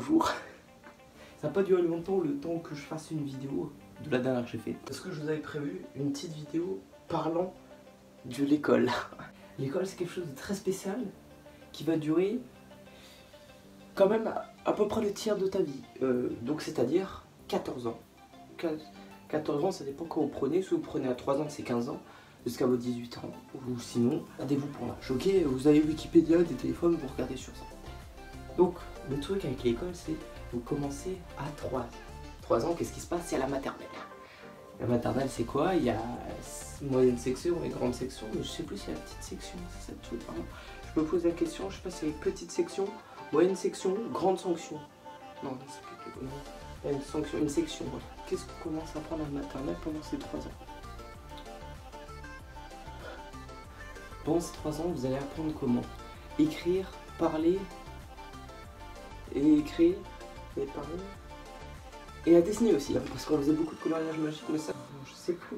bonjour. Ça n'a pas duré longtemps le temps que je fasse une vidéo de la dernière que j'ai faite. Parce que je vous avais prévu une petite vidéo parlant de l'école. L'école, c'est quelque chose de très spécial qui va durer quand même à peu près le tiers de ta vie. Donc c'est-à-dire 14 ans. 14 ans, ça dépend quand vous prenez. Si vous prenez à 3 ans, c'est 15 ans. Jusqu'à vos 18 ans. Ou sinon, regardez-vous pour l'âge. Ok, vous avez Wikipédia, des téléphones, vous regardez sur ça. Donc, le truc avec l'école, c'est vous commencez à 3 ans. Qu'est-ce qui se passe? Il y a la maternelle. La maternelle, c'est quoi? Il y a moyenne section et grande section, mais je sais plus s'il y a la petite section. C'est ça le truc. Je me pose la question, je sais pas s'il y a une petite section, moyenne section, grande sanction. Non, c'est plus il y a une sanction, une section. Voilà. Qu'est-ce qu'on commence à apprendre à la maternelle pendant ces 3 ans? Pendant ces 3 ans, vous allez apprendre comment écrire, parler, et écrire, et parler, et à dessiner aussi, hein, parce qu'on faisait beaucoup de coloriage magique, mais ça, je sais plus.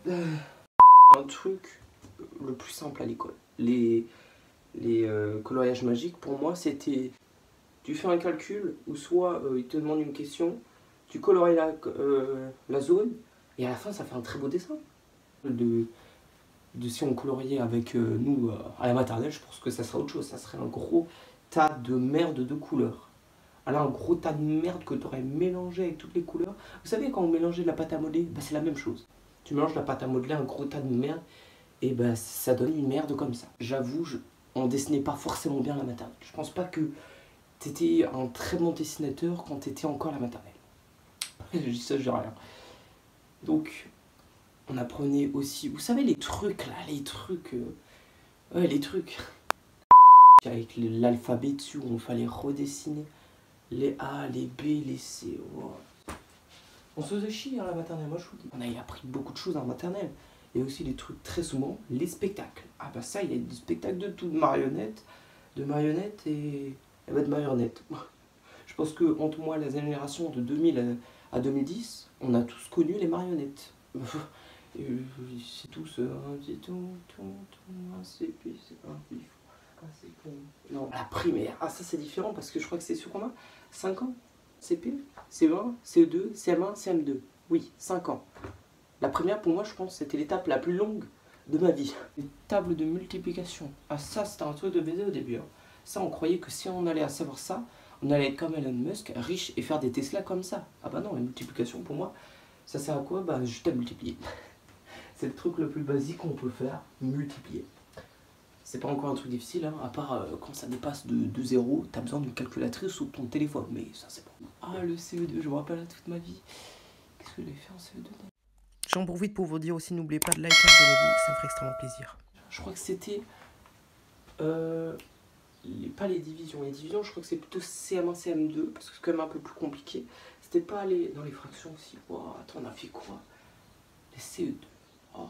Un truc le plus simple à l'école. Les coloriages magiques, pour moi, c'était... Tu fais un calcul, ou soit il te demande une question, tu colories la zone, et à la fin, ça fait un très beau dessin. Si on coloriait avec nous à la maternelle, je pense que ça serait autre chose. Ça serait un gros tas de merde de couleurs. Alors un gros tas de merde que tu aurais mélangé avec toutes les couleurs. Vous savez, quand on mélangeait de la pâte à modeler, bah, c'est la même chose. Tu mélanges de la pâte à modeler, un gros tas de merde, et bah, ça donne une merde comme ça. J'avoue, on dessinait pas forcément bien à la maternelle. Je pense pas que tu étais un très bon dessinateur quand tu étais encore à la maternelle. Je dis ça, je dis rien. Donc... on apprenait aussi, vous savez les trucs là, les trucs, ouais les trucs, avec l'alphabet dessus où on fallait redessiner les A, les B, les C, wow. On se faisait chier à la maternelle, moi je vous dis. On a appris beaucoup de choses en maternelle, et aussi les trucs très souvent, les spectacles. Ah bah ça, il y a des spectacles de tout, de marionnettes et bah, de marionnettes. Je pense que entre moi, la génération de 2000 à 2010, on a tous connu les marionnettes. C'est tous un petit non, la primaire, ah ça c'est différent parce que je crois que c'est sur combien? 5 ans? CP, CE1, CE2, CM1, CM2. Oui, 5 ans. La primaire pour moi je pense c'était l'étape la plus longue de ma vie. Une table de multiplication. Ah ça c'était un truc de baiser au début. Hein. Ça on croyait que si on allait à savoir ça, on allait être comme Elon Musk, riche et faire des Tesla comme ça. Ah bah non, la multiplication pour moi, ça sert à quoi? Bah juste à multiplier. C'est le truc le plus basique qu'on peut faire, multiplier. C'est pas encore un truc difficile, hein, à part quand ça dépasse de 0, t'as besoin d'une calculatrice ou de ton téléphone, mais ça c'est bon. Ah le CE2, je me rappelle toute ma vie. Qu'est-ce que j'ai fait en CE2? J'en profite pour vous dire aussi, n'oubliez pas de liker, abonnez-vous, ça me ferait extrêmement plaisir. Je crois que c'était... pas les divisions, je crois que c'est plutôt CM1, CM2, parce que c'est quand même un peu plus compliqué. C'était pas dans les fractions aussi. Oh, attends, on a fait quoi? Les CE2. Oh,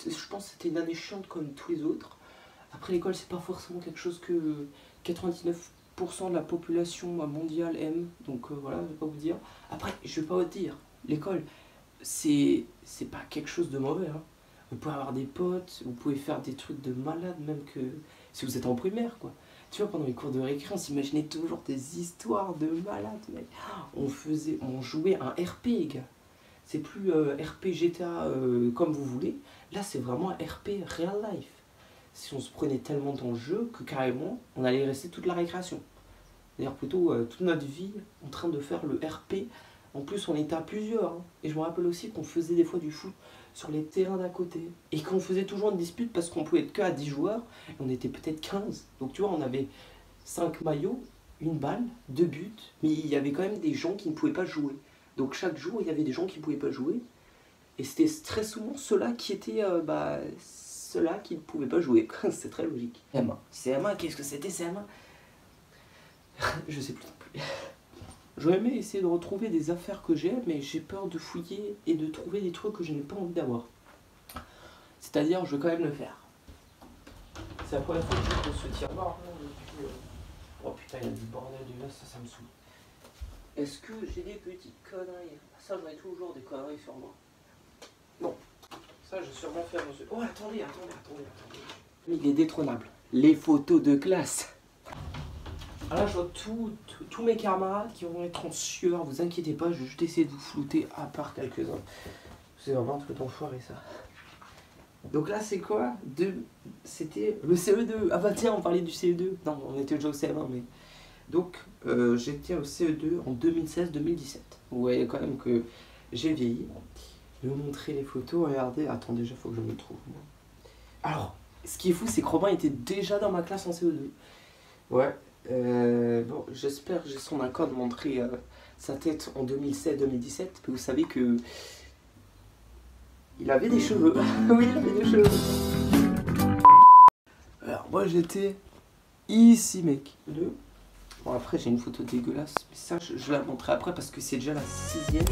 je pense que c'était une année chiante comme tous les autres. Après l'école c'est pas forcément quelque chose que 99% de la population mondiale aime. Donc voilà, je vais pas vous dire. Après, je vais pas vous dire, l'école c'est pas quelque chose de mauvais. Hein. Vous pouvez avoir des potes, vous pouvez faire des trucs de malade, même que si vous êtes en primaire quoi. Tu vois, pendant les cours de récré, on s'imaginait toujours des histoires de malades, mec. On jouait un RP, gars. C'est plus RP GTA comme vous voulez. Là, c'est vraiment un RP real life. Si on se prenait tellement dans le jeu que carrément, on allait rester toute la récréation. D'ailleurs, plutôt toute notre vie en train de faire le RP. En plus, on était à plusieurs. Hein. Et je me rappelle aussi qu'on faisait des fois du foot sur les terrains d'à côté. Et qu'on faisait toujours une dispute parce qu'on pouvait être que à 10 joueurs. Et on était peut-être 15. Donc tu vois, on avait 5 maillots, une balle, 2 buts. Mais il y avait quand même des gens qui ne pouvaient pas jouer. Donc chaque jour, il y avait des gens qui ne pouvaient pas jouer. Et c'était très souvent ceux-là qui étaient ceux-là qui ne pouvaient pas jouer. C'est très logique. CM1. CM1, qu'est-ce que c'était CM1? Je sais plus non plus. J'aurais aimé essayer de retrouver des affaires que j'ai, mais j'ai peur de fouiller et de trouver des trucs que je n'ai pas envie d'avoir. C'est-à-dire, je vais quand même le faire. C'est la première fois que je pose ce tiroir. Oh putain, il y a du bordel déjà, ça me saoule. Est-ce que j'ai des petites conneries? Ça, j'en ai toujours des conneries sur moi. Bon, ça, j'ai sûrement fait... Oh, attendez. Il est détrônable. les photos de classe. Alors là, je vois tous mes camarades qui vont être en sueur. Vous inquiétez pas, je vais juste essayer de vous flouter à part quelques-uns. C'est vraiment un truc d'enfoiré ça. Donc là, c'est quoi? C'était le CE2. Ah bah tiens, on parlait du CE2. Non, on était déjà au CM1, mais... Donc, j'étais au CE2 en 2016-2017. Vous voyez quand même que j'ai vieilli. Je vais vous montrer les photos. Regardez. Attends, déjà, il faut que je me trouve. Alors, ce qui est fou, c'est que Robin était déjà dans ma classe en CE2. Ouais. Bon, j'espère que j'ai son accord de montrer sa tête en 2016-2017. Mais vous savez que... il avait des cheveux. Oui, il avait des cheveux. Alors, moi, j'étais ici, mec. Bon, après, j'ai une photo dégueulasse. Mais ça, je la montrerai après parce que c'est déjà la 6e.